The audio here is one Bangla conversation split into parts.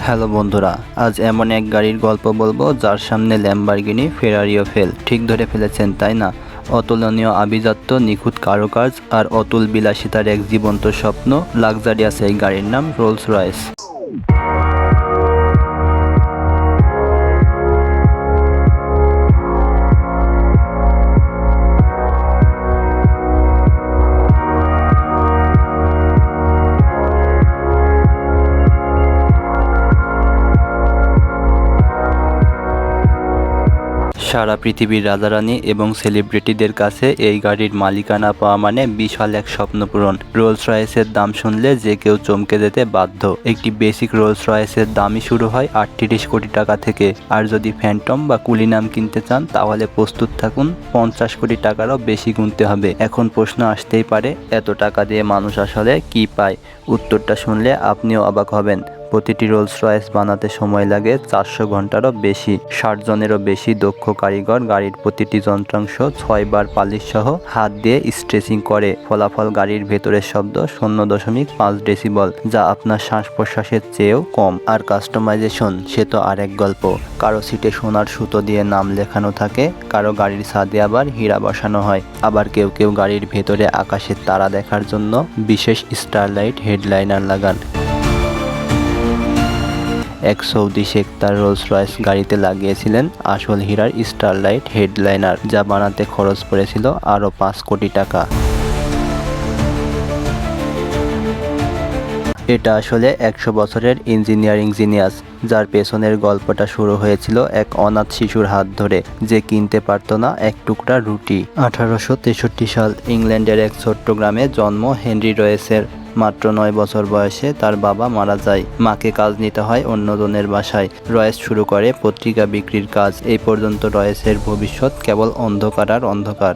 হ্যালো বন্ধুরা, আজ এমন এক গাড়ির গল্প বলবো যার সামনে ল্যাম্বরগিনি, ফেরারিও ফেল। ঠিক ধরে ফেলেছেন, তাই না? অতুলনীয় আভিজাত্য, নিখুঁত কারুকাজ আর অতুল বিলাসিতার এক জীবন্ত স্বপ্ন। লাক্সারিয়াস এই গাড়ির নাম রোলস রয়েস। সারা পৃথিবীর রাজারানী এবং সেলিব্রিটিদের কাছে এই গাড়ির মালিকানা পাওয়া মানে বিশাল এক স্বপ্নপূরণ। রোলস রয়েসের দাম শুনলে যে কেউ চমকে যেতে বাধ্য। একটি বেসিক রোলস রয়েসের দামই শুরু হয় 38 কোটি টাকা থেকে। আর যদি ফ্যান্টম বা কুলিনাম কিনতে চান তাহলে প্রস্তুত থাকুন 50 কোটি টাকারও বেশি গুনতে হবে। এখন প্রশ্ন আসতেই পারে, এত টাকা দিয়ে মানুষ আসলে কি পায়? উত্তরটা শুনলে আপনিও অবাক হবেন। প্রতিটি রোলস রয়েস বানাতে সময় লাগে 400 ঘন্টারও বেশি। 60 জনেরও বেশি দক্ষ কারিগর গাড়ির প্রতিটি যন্ত্রাংশ 6 বার পালিশ সহ হাত দিয়ে স্ট্রেচিং করে। ফলাফল গাড়ির ভেতরের শব্দ 0.5 ডেসিবল, যা আপনার শ্বাস প্রশ্বাসের চেয়েও কম। আর কাস্টমাইজেশন, সে তো আরেক গল্প। কারো সিটে সোনার সুতো দিয়ে নাম লেখানো থাকে, কারো গাড়ির ছাদে আবার হীরা বসানো হয়। আবার কেউ কেউ গাড়ির ভেতরে আকাশের তারা দেখার জন্য বিশেষ স্টারলাইট হেডলাইনার লাগান। এক সৌদি শেখ তার রোলস রয়েস গাড়িতে লাগিয়েছিলেন আসল হীরার স্টারলাইট হেডলাইনার, যা বানাতে খরচ পড়েছিল আরও 5 কোটি টাকা। এটা আসলে 100 বছরের ইঞ্জিনিয়ারিং জিনিয়াস, যার পেছনের গল্পটা শুরু হয়েছিল এক অনাথ শিশুর হাত ধরে, যে কিনতে পারত না এক টুকরা রুটি। 1863 সাল ইংল্যান্ডের এক ছোট্ট গ্রামে জন্ম হেনরি রয়েসের। মাত্র 9 বছর বয়সে তার বাবা মারা যায়। মাকে কাজ নিতে হয় অন্যজনের বাসায়। রয়েস শুরু করে পত্রিকা বিক্রির কাজ। এই পর্যন্ত রয়েসের ভবিষ্যৎ কেবল অন্ধকার আর অন্ধকার।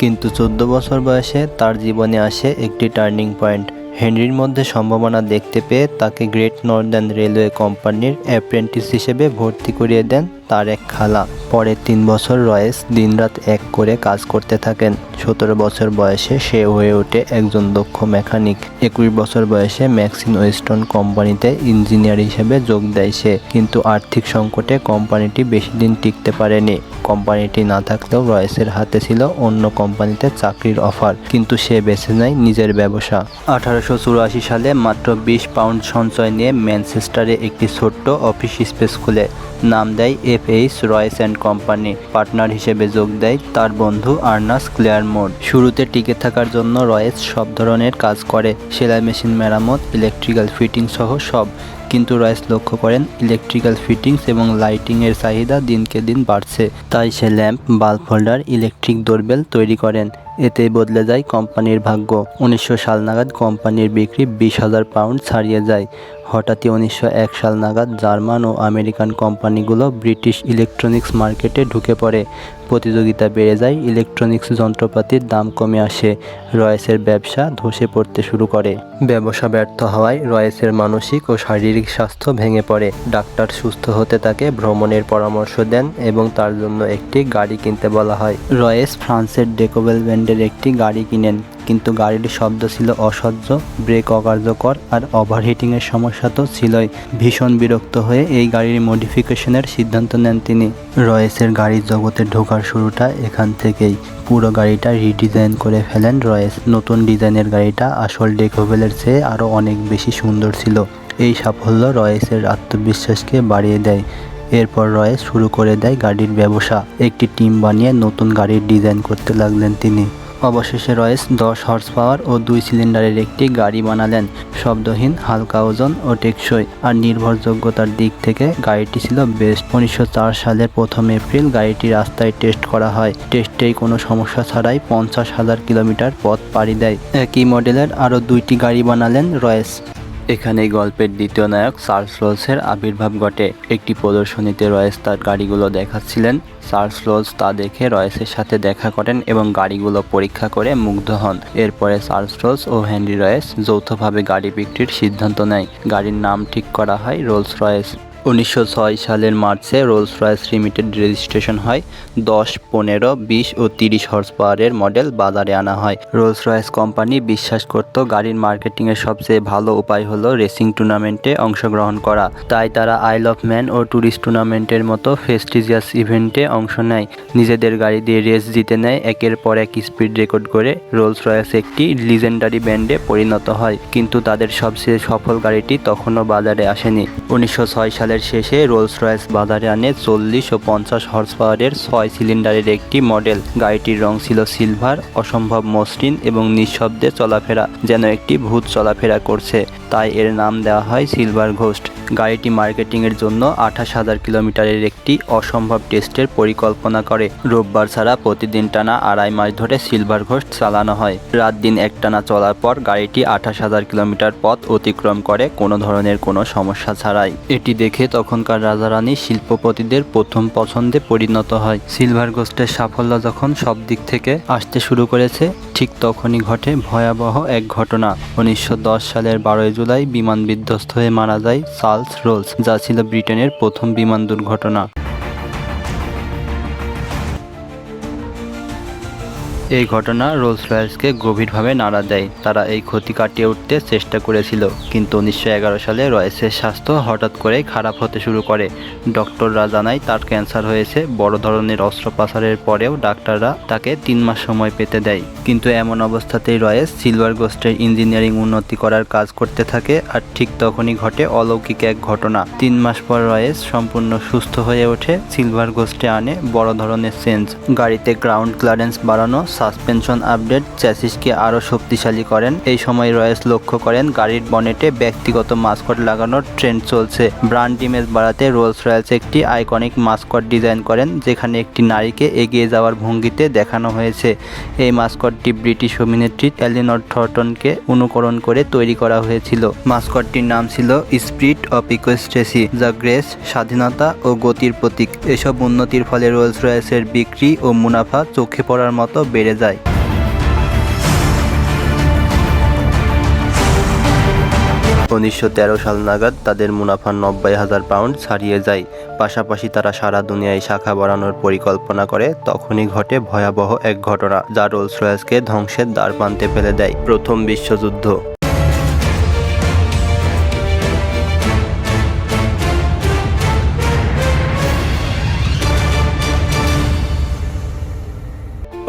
কিন্তু 14 বছর বয়সে তার জীবনে আসে একটি টার্নিং পয়েন্ট। হেনরির মধ্যে সম্ভাবনা দেখতে পেয়ে তাকে গ্রেট নর্দার্ন রেলওয়ে কোম্পানির অ্যাপ্রেন্টিস হিসেবে ভর্তি করিয়ে দেন তার এক খালা। পরের 3 বছর রয়েস দিনরাত এক করে কাজ করতে থাকেন। 17 বছর বয়সে সে হয়ে ওঠে একজন দক্ষ মেকানিক। 21 বছর বয়সে ম্যাক্সিন ওয়েস্টন কোম্পানিতে ইঞ্জিনিয়ার হিসেবে যোগ দেয় সে। কিন্তু আর্থিক সংকটে কোম্পানিটি বেশি দিন টিকতে পারেনি। কোম্পানিটি না থাকলেও রয়েসের হাতে ছিল অন্য কোম্পানিতে চাকরির অফার, কিন্তু সে বেছে নেয় নিজের ব্যবসা। 1884 সালে মাত্র 20 পাউন্ড সঞ্চয় নিয়ে ম্যানচেস্টারে একটি ছোট্ট অফিস স্পেস খুলে নাম দেয় FH Royce and company. Partner হিসেবে যোগ দেয় তার বন্ধু আর্নাস্ট ক্লেয়ারমোন্ট। শুরুতে টিকে থাকার জন্য রয়েস সব ধরনের কাজ করে, সেলাই মেশিন মেরামত, ইলেকট্রিক্যাল ফিটিং সহ সব। কিন্তু রয়েস লক্ষ্য করেন ইলেকট্রিক্যাল ফিটিংস এবং লাইটিংয়ের চাহিদা দিনকে দিন বাড়ছে। তাই সে lamp, bulb holder, electric doorbell তৈরি করেন। এতেই বদলে যায় কোম্পানির ভাগ্য। 1900 সাল নাগাদ কোম্পানির বিক্রি 20,000 পাউন্ড ছাড়িয়ে যায়। হঠাৎই 1901 সাল নাগাদ জার্মান ও আমেরিকান কোম্পানিগুলো ব্রিটিশ ইলেকট্রনিক্স মার্কেটে ঢুকে পড়ে। প্রতিযোগিতা বেড়ে যায়, ইলেকট্রনিক্স যন্ত্রপাতির দাম কমে আসে। রয়েসের ব্যবসা ধসে পড়তে শুরু করে। ব্যবসা ব্যর্থ হওয়ায় রয়েসের মানসিক ও শারীরিক স্বাস্থ্য ভেঙে পড়ে। ডাক্তার সুস্থ হতে তাকে ভ্রমণের পরামর্শ দেন এবং তার জন্য একটি গাড়ি কিনতে বলা হয়। রয়েস ফ্রান্সের ডেকোবেল ব্র্যান্ডের একটি গাড়ি কিনেন, কিন্তু গাড়ির শব্দ ছিল অসহ্য, ব্রেক অকার্যকর আর ওভারহিটিংয়ের সমস্যা তো ছিলই। ভীষণ বিরক্ত হয়ে এই গাড়ির মডিফিকেশনের সিদ্ধান্ত নেন তিনি। রয়েসের গাড়ির জগতে ঢোকার শুরুটা এখান থেকেই। পুরো গাড়িটা রিডিজাইন করে ফেলেন রয়েস। নতুন ডিজাইনের গাড়িটা আসল ডেকোবেলের চেয়ে আরও অনেক বেশি সুন্দর ছিল। এই সাফল্য রয়েসের আত্মবিশ্বাসকে বাড়িয়ে দেয়। এরপর রয়েস শুরু করে দেয় গাড়ির ব্যবসা। একটি টিম বানিয়ে নতুন গাড়ির ডিজাইন করতে লাগলেন তিনি। অবশেষে রয়েস 10 হর্স পাওয়ার ও 2 সিলিন্ডারের একটি গাড়ি বানালেন। শব্দহীন, হালকা ওজন ও টেকসই। আর নির্ভরযোগ্যতার দিক থেকে গাড়িটি ছিল বেস্ট। 1904 সালের 1 এপ্রিল গাড়িটি রাস্তায় টেস্ট করা হয়। টেস্টেই কোনো সমস্যা ছাড়াই 50,000 কিলোমিটার পথ পাড়ি দেয়। একই মডেলের আরও 2টি গাড়ি বানালেন রয়েস। এখানেই গল্পের দ্বিতীয় নায়ক চার্লস রোলসের আবির্ভাব ঘটে। একটি প্রদর্শনীতে রয়েস তার গাড়িগুলো দেখাচ্ছিলেন। চার্লস রোলস তা দেখে রয়েসের সাথে দেখা করেন এবং গাড়িগুলো পরীক্ষা করে মুগ্ধ হন। এরপরে চার্লস রোলস ও হেনরি রয়েস যৌথভাবে গাড়ি বিক্রির সিদ্ধান্ত নেয়। গাড়ির নাম ঠিক করা হয় রোলস রয়েস। 1906 সালের মার্চে রোলস রয়েস লিমিটেড রেজিস্ট্রেশন হয়। 10, 15, 20 ও 30 হর্স পাওয়ারের মডেল বাজারে আনা হয়। রোলস রয়েস কোম্পানি বিশ্বাস করত গাড়ির মার্কেটিংয়ের সবচেয়ে ভালো উপায় হলো রেসিং টুর্নামেন্টে অংশগ্রহণ করা। তাই তারা আইল অফ ম্যান ও ট্যুরিস্ট টুর্নামেন্টের মতো প্রেস্টিজিয়াস ইভেন্টে অংশ নেয়। নিজেদের গাড়ি দিয়ে রেস জিতে নেয়, একের পর এক স্পিড রেকর্ড করে রোলস রয়েস একটি লিজেন্ডারি ব্র্যান্ডে পরিণত হয়। কিন্তু তাদের সবচেয়ে সফল গাড়িটি তখনও বাজারে আসেনি। 1906 সালের শেষে রোলস রয়েস বাজারে আনে 40 ও 50 হর্স পাওয়ারের 6 সিলিন্ডারের একটি মডেল। গাড়িটির রং ছিল সিলভার, অসম্ভব মসৃণ এবং নিঃশব্দে চলাফেরা, যেন একটি ভূত চলাফেরা করছে। তাই এর নাম দেওয়া হয় সিলভার ঘোস্ট। গাড়িটি মার্কেটিংয়ের জন্য 28,000 কিলোমিটারের একটি অসম্ভব টেস্টের পরিকল্পনা করে। রোববার ছাড়া প্রতিদিন টানা 2.5 মাস ধরে সিলভার ঘোস্ট চালানো হয়। রাত দিন একটানা চলার পর গাড়িটি 28,000 কিলোমিটার পথ অতিক্রম করে কোনো ধরনের কোনো সমস্যা ছাড়াই। এটি দেখে তখনকার রাজারানী শিল্পপতিদের প্রথম পছন্দে পরিণত হয়। সিলভার ঘোস্টের সাফল্য যখন সব দিক থেকে আসতে শুরু করেছে, ঠিক তখনই ঘটে ভয়াবহ এক ঘটনা। 1910 সালের 12 জুলাই বিমান বিধ্বস্ত হয়ে মারা যায় চার্লস রোলস, যা ছিল ব্রিটেনের প্রথম বিমান দুর্ঘটনা। এই ঘটনা রোলস রয়েসকে গভীরভাবে নাড়া দেয়। তারা এই ক্ষতি কাটিয়ে উঠতে চেষ্টা করেছিল, কিন্তু 1911 সালে রয়েসের স্বাস্থ্য হঠাৎ করেই খারাপ হতে শুরু করে। ডক্টররা জানায় তার ক্যান্সার হয়েছে। বড় ধরনের অস্ত্রোপচারের পরেও ডাক্তাররা তাকে 3 মাস সময় পেতে দেয়। কিন্তু এমন অবস্থাতেই রয়েস সিলভার ঘোস্টের ইঞ্জিনিয়ারিং উন্নতি করার কাজ করতে থাকে। আর ঠিক তখনই ঘটে অলৌকিক এক ঘটনা। 3 মাস পর রয়েস সম্পূর্ণ সুস্থ হয়ে ওঠে। সিলভার ঘোস্টে আনে বড় ধরনের চেঞ্জ। গাড়িতে গ্রাউন্ড ক্লিয়ারেন্স বাড়ানো, সাসপেনশন আপডেট, চ্যাসিসকে আরও শক্তিশালী করেন। এই সময় রয়েস লক্ষ্য করেন গাড়ির বনেটে ব্যক্তিগত মাস্কট লাগানোর ট্রেন্ড চলছে। ব্র্যান্ড ইমেজ বাড়াতে রোলস রয়েস একটি আইকনিক মাস্কট ডিজাইন করেন, যেখানে একটি নারীকে এগিয়ে যাওয়ার ভঙ্গিতে দেখানো হয়েছে। এই মাস্কটটি ব্রিটিশ অভিনেত্রী এলিনর থর্নটনকে অনুকরণ করে তৈরি করা হয়েছিল। মাস্কটটির নাম ছিল স্পিরিট অফ ইকুয়েস্ট্রেসি, যা গ্রেস, স্বাধীনতা ও গতির প্রতীক। এসব উন্নতির ফলে রোলস রয়েসের বিক্রি ও মুনাফা চোখে পড়ার মতো বেড়ে যায়। 1913 সাল নাগাদ তাদের মুনাফা 90,000 পাউন্ড ছাড়িয়ে যায়। পাশাপাশি তারা সারা দুনিয়ায় শাখা বাড়ানোর পরিকল্পনা করে। তখনই ঘটে ভয়াবহ এক ঘটনা, যা রোলস রয়েসকে ধ্বংসের দ্বারপ্রান্তে ফেলে দেয়: প্রথম বিশ্বযুদ্ধ।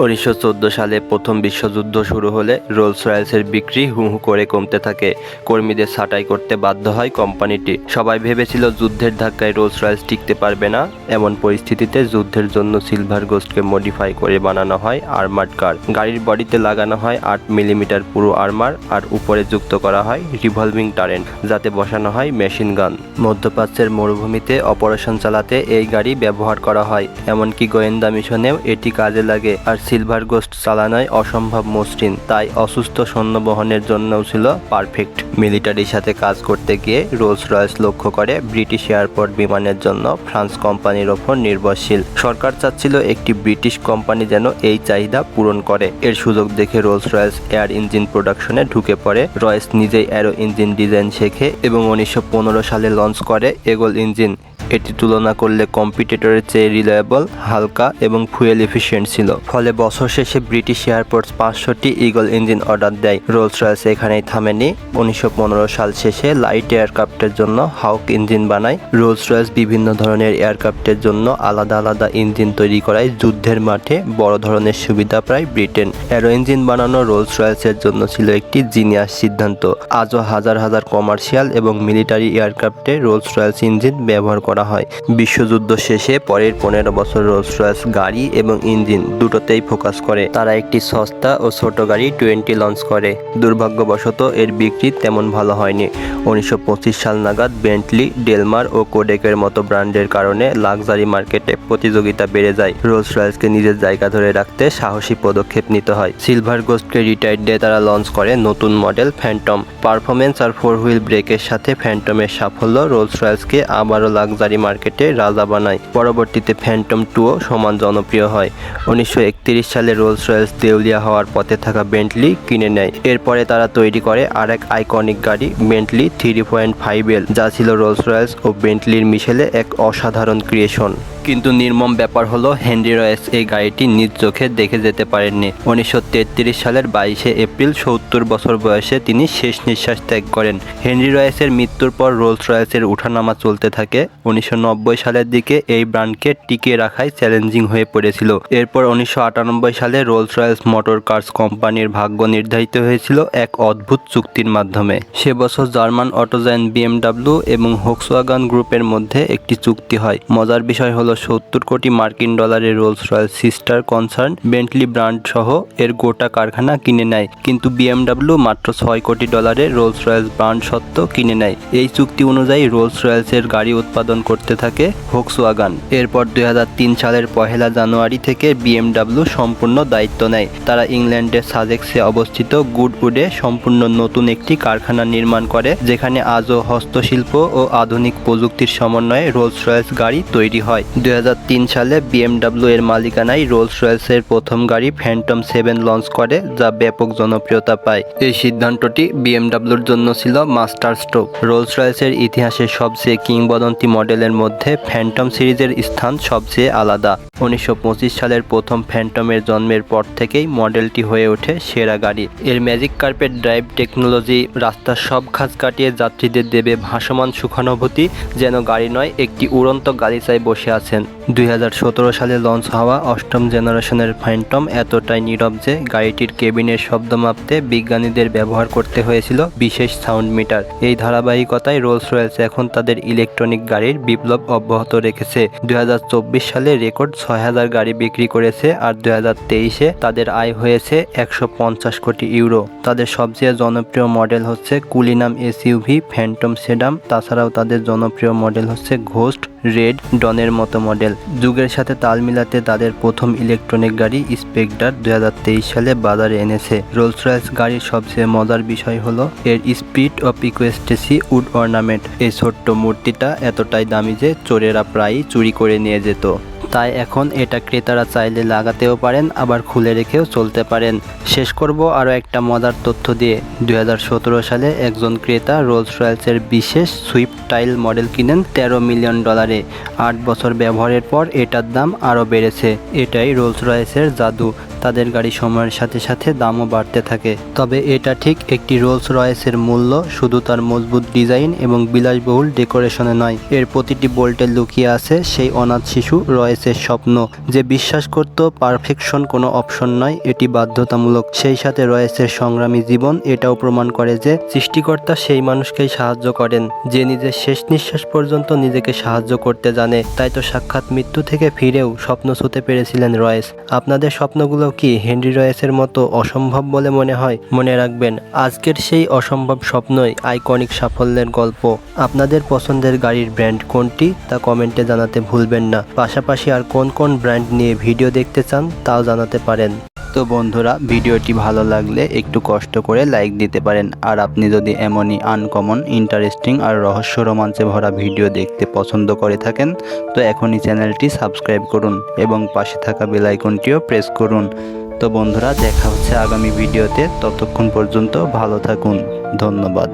1914 সালে প্রথম বিশ্বযুদ্ধ শুরু হলে রোলস রয়েসের বিক্রি হু হু করে কমতে থাকে। কর্মীদের ছাঁটাই করতে বাধ্য হয় কোম্পানিটি। সবাই ভেবেছিল যুদ্ধের ধাক্কায় রোলস রয়েস টিকতে পারবে না। এমন পরিস্থিতিতে যুদ্ধের জন্য সিলভার ঘোস্টকে মডিফাই করে বানানো হয় আর্মার্ড কার। গাড়ির বডিতে লাগানো হয় 8 মিলিমিটার পুরো আর্মার, আর উপরে যুক্ত করা হয় রিভলভিং টারেন্ট, যাতে বসানো হয় মেশিন গান। মধ্যপ্রাচ্যের মরুভূমিতে অপারেশন চালাতে এই গাড়ি ব্যবহার করা হয়। এমনকি গোয়েন্দা মিশনেও এটি কাজে লাগে। আর সিলভার ঘোস্ট চালানোয় অসম্ভব মসৃণ, তাই অসুস্থ সৈন্য বহনের জন্যও ছিল পারফেক্ট। মিলিটারির সাথে কাজ করতে গিয়ে রোলস রয়েস লক্ষ্য করে ব্রিটিশ এয়ারপোর্ট বিমানের জন্য ফ্রান্স কোম্পানির ওপর নির্ভরশীল। সরকার চাচ্ছিল একটি ব্রিটিশ কোম্পানি যেন এই চাহিদা পূরণ করে। এর সুযোগ দেখে রোলস রয়েস এয়ার ইঞ্জিন প্রোডাকশনে ঢুকে পড়ে। রয়েস নিজেই অ্যারো ইঞ্জিন ডিজাইন শেখে এবং 1915 সালে লঞ্চ করে এগল ইঞ্জিন। এটি তুলনা করলে কম্পিটিটরের চেয়ে রিলায়েবল, হালকা এবং ফুয়েল এফিশিয়েন্ট ছিল। ফলে বছর শেষে ব্রিটিশ এয়ারপোর্টস 500টি ইগল ইঞ্জিন অর্ডার দেয়। রোলস রয়েস এখানেই থামেনি। 1915 সাল শেষে লাইট এয়ারক্রাফটের জন্য হাউক ইঞ্জিন বানায়। রোলস রয়েস বিভিন্ন ধরনের এয়ারক্রাফটের জন্য আলাদা আলাদা ইঞ্জিন তৈরি করায় যুদ্ধের মাঠে বড় ধরনের সুবিধা পায় ব্রিটেন। অ্যারো ইঞ্জিন বানানো রোলস রয়েসের জন্য ছিল একটি জিনিয়াস সিদ্ধান্ত। আজও হাজার হাজার কমার্শিয়াল এবং মিলিটারি এয়ারক্রাফটে রোলস রয়েস ইঞ্জিন ব্যবহার করা হয়। বিশ্বযুদ্ধ শেষে পরের 15 বছর রোলস রয়েস গাড়ি এবং ইঞ্জিন দুটোতেই ফোকাস করে। তারা একটি সস্তা ও ছোট গাড়ি 20 লঞ্চ করে। দুর্ভাগ্যবশত এর বিক্রি তেমন ভালো হয়নি। 1925 সাল নাগাদ বেন্টলি, ডেলমার ও কোডেকের মতো ব্র্যান্ডের কারণে লাক্সারি মার্কেটে প্রতিযোগিতা বেড়ে যায়। রোলস রয়েসকে নিজের জায়গা ধরে রাখতে সাহসী পদক্ষেপ নিতে হয়। সিলভার ঘোস্টকে রিটায়ার দিয়ে তারা লঞ্চ করে নতুন মডেল ফ্যান্টম। পারফরমেন্স আর 4 হুইল ব্রেকের সাথে ফ্যান্টমের সাফল্য রোলস রয়েসকে আবারও লাক্সারি মাঝারি মার্কেটে রাজা বানায়। পরবর্তীতে ফ্যান্টম 2ও সমান জনপ্রিয় হয়। 1931 সালে রোলস রয়েস দেউলিয়া হওয়ার পথে থাকা বেন্টলি কিনে নেয়। এরপরে তারা তৈরি করে আরেক আইকনিক গাড়ি বেন্টলি 3.5L, যা ছিল রোলস রয়েস ও বেন্টলির মিশেলে এক অসাধারণ ক্রিয়েশন। কিন্তু নির্মম ব্যাপার হলো হেনরি রয়েস এই গাড়িটি নিজ চোখে দেখে যেতে পারেননি। 1933 সালের 22শে এপ্রিল 70 বছর বয়সে তিনি শেষ নিঃশ্বাস ত্যাগ করেন। হেনরি রয়েসের মৃত্যুর পর রোলস রয়েসের উঠানামা চলতে থাকে। 1990 সালের দিকে এই ব্র্যান্ডকে টিকিয়ে রাখাই চ্যালেঞ্জিং হয়ে পড়েছিল। এরপর 1998 সালে রোলস রয়েস মোটর কার্স কোম্পানির ভাগ্য নির্ধারিত হয়েছিল এক অদ্ভুত চুক্তির মাধ্যমে। সে বছর জার্মান অটোজায়ান্ট BMW এবং ভক্সওয়াগন গ্রুপের মধ্যে একটি চুক্তি হয়। মজার বিষয় হলো 70 কোটি মার্কিন ডলারের Rolls Royce sister concern Bentley brand সহ এর গোটা কারখানা কিনে নেয়, কিন্তু BMW মাত্র 6 কোটি ডলারের রোলস রয়েস ব্র্যান্ড সত্ত্ব কিনে নেয়। এই চুক্তি অনুযায়ী রোলস রয়েসের গাড়ি উৎপাদন করতে থাকে ভক্সওয়াগন। এরপর 2003 সালের 1 জানুয়ারি থেকে BMW সম্পূর্ণ দায়িত্ব নেয়। তারা ইংল্যান্ডের সাজেক্সে অবস্থিত গুডউডে সম্পূর্ণ নতুন একটি কারখানা নির্মাণ করে, যেখানে আজও হস্তশিল্প ও আধুনিক প্রযুক্তির সমন্বয়ে রোলস রয়েস গাড়ি তৈরি হয়। 2003 সালে BMW এর মালিকানায় রোলস রয়েসের প্রথম গাড়ি ফ্যান্টম 7 লঞ্চ করে, যা ব্যাপক জনপ্রিয়তা পায়। এই সিদ্ধান্তটি BMWর জন্য ছিল মাস্টার স্ট্রোক। রোলস রয়েসের ইতিহাসের সবচেয়ে কিংবদন্তি মডেলের মধ্যে ফ্যান্টম সিরিজের স্থান সবচেয়ে আলাদা। 1925 সালের প্রথম ফ্যান্টমের জন্মের পর থেকেই মডেলটি হয়ে ওঠে সেরা গাড়ি। এর ম্যাজিক কার্পেট ড্রাইভ টেকনোলজি রাস্তার সব খাঁজ কাটিয়ে যাত্রীদের দেবে ভাসমান সুখানুভূতি, যেন গাড়ি নয় একটি উড়ন্ত গালিচায় বসে আছেন। 2017 সালে লঞ্চ হওয়া 8ম জেনারেশনের ফ্যান্টম এতটাই নীরব যে গাড়িটির কেবিনের শব্দ মাপতে বিজ্ঞানীদের ব্যবহার করতে হয়েছিল বিশেষ সাউন্ড মিটার। এই ধারাবাহিকতায় রোলস রয়েস এখন তাদের ইলেকট্রনিক গাড়ির বিপ্লব অব্যাহত রেখেছে। 2024 সালে রেকর্ড 6000 গাড়ি বিক্রি করেছে, আর 2023-এ তাদের আয় হয়েছে 150 কোটি ইউরো। তাদের সবচেয়ে জনপ্রিয় মডেল হচ্ছে কুলিনাম SUV ফ্যান্টম সেডাম। তাছাড়াও তাদের জনপ্রিয় মডেল হচ্ছে ঘোস্ট, রেড ডনের মতো মডেল। যুগের সাথে তাল মিলাতে তাদের প্রথম ইলেকট্রনিক গাড়ি স্পেকটার 2023 সালে বাজারে এনেছে। রোলস রয়েস গাড়ির সবচেয়ে মজার বিষয় হলো এর স্পিড অফ ইকুয়েস্টেসি উড অর্নামেন্ট। এই ছোট্ট মূর্তিটা এতটাই দামি যে চোরেরা প্রায়ই চুরি করে নিয়ে যেত। তাই এখন এটা ক্রেতারা চাইলে লাগাতেও পারেন, আবার খুলে রেখেও চলতে পারেন। শেষ করব আরও একটা মজার তথ্য দিয়ে। 2017 সালে একজন ক্রেতা রোলস রয়েসের বিশেষ সুইফট টাইল মডেল কিনেন 13 মিলিয়ন ডলারে। 8 বছর ব্যবহারের পর এটার দাম আরও বেড়েছে। এটাই রোলস রয়েসের জাদু। তাদের গাড়ি সময়ের সাথে সাথে দামও বাড়তে থাকে। তবে এটা ঠিক একটি রোলস রয়েসের মূল্য শুধু তার মজবুত ডিজাইন এবং বিলাসবহুল ডেকোরেশনে নয়, এর প্রতিটি বোল্টে লুকিয়ে আছে সেই অনাথ শিশু রয়েসের স্বপ্ন, যে বিশ্বাস করত পারফেকশন কোনো অপশন নয়, এটি বাধ্যতামূলক। সেই সাথে রয়েসের সংগ্রামী জীবন এটাও প্রমাণ করে যে সৃষ্টিকর্তা সেই মানুষকেই সাহায্য করেন যে নিজের শেষ নিঃশ্বাস পর্যন্ত নিজেকে সাহায্য করতে জানে। তাই তো সাক্ষাৎ মৃত্যু থেকে ফিরেও স্বপ্ন ছুঁতে পেরেছিলেন রয়েস। আপনাদের স্বপ্নগুলো কি হেনরি রয়েসের মতো অসম্ভব বলে মনে হয়? মনে রাখবেন, আজকের সেই অসম্ভব স্বপ্নই আইকনিক সাফল্যের গল্প। আপনাদের পছন্দের গাড়ির ব্র্যান্ড কোনটি তা কমেন্টে জানাতে ভুলবেন না। পাশাপাশি আর কোন কোন ব্র্যান্ড নিয়ে ভিডিও দেখতে চান তাও জানাতে পারেন। তো বন্ধুরা, ভিডিওটি ভালো লাগলে একটু কষ্ট করে লাইক দিতে পারেন। আর আপনি যদি এমনই আনকমন, ইন্টারেস্টিং আর রহস্য রোমাঞ্চে ভরা ভিডিও দেখতে পছন্দ করে থাকেন তো এখনই চ্যানেলটি সাবস্ক্রাইব করুন এবং পাশে থাকা বেল আইকনটিও প্রেস করুন। তো বন্ধুরা, দেখা হচ্ছে আগামী ভিডিওতে। ততক্ষণ পর্যন্ত ভালো থাকুন। ধন্যবাদ।